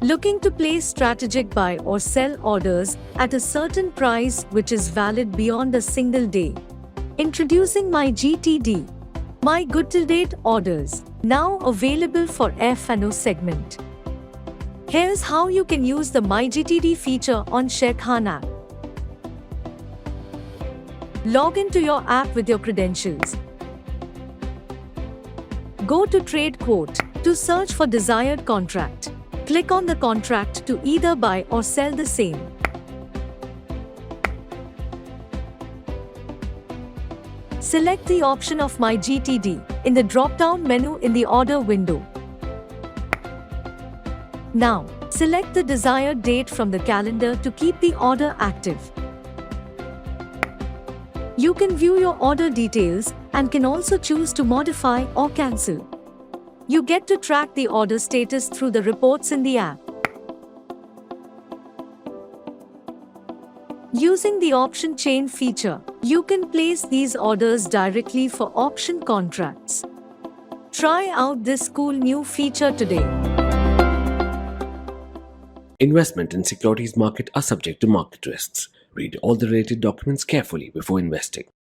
Looking to place strategic buy or sell orders at a certain price which is valid beyond a single day. Introducing MyGTD. My Good Till Date Orders, now available for F&O segment. Here's how you can use the MyGTD feature on Sharekhan app. Log into your app with your credentials. Go to Trade Quote to search for desired contract. Click on the contract to either buy or sell the same. Select the option of MyGTD in the drop-down menu in the order window. Now, select the desired date from the calendar to keep the order active. You can view your order details and can also choose to modify or cancel. You get to track the order status through the reports in the app. Using the option chain feature, you can place these orders directly for option contracts. Try out this cool new feature today. Investment in securities market are subject to market risks. Read all the related documents carefully before investing.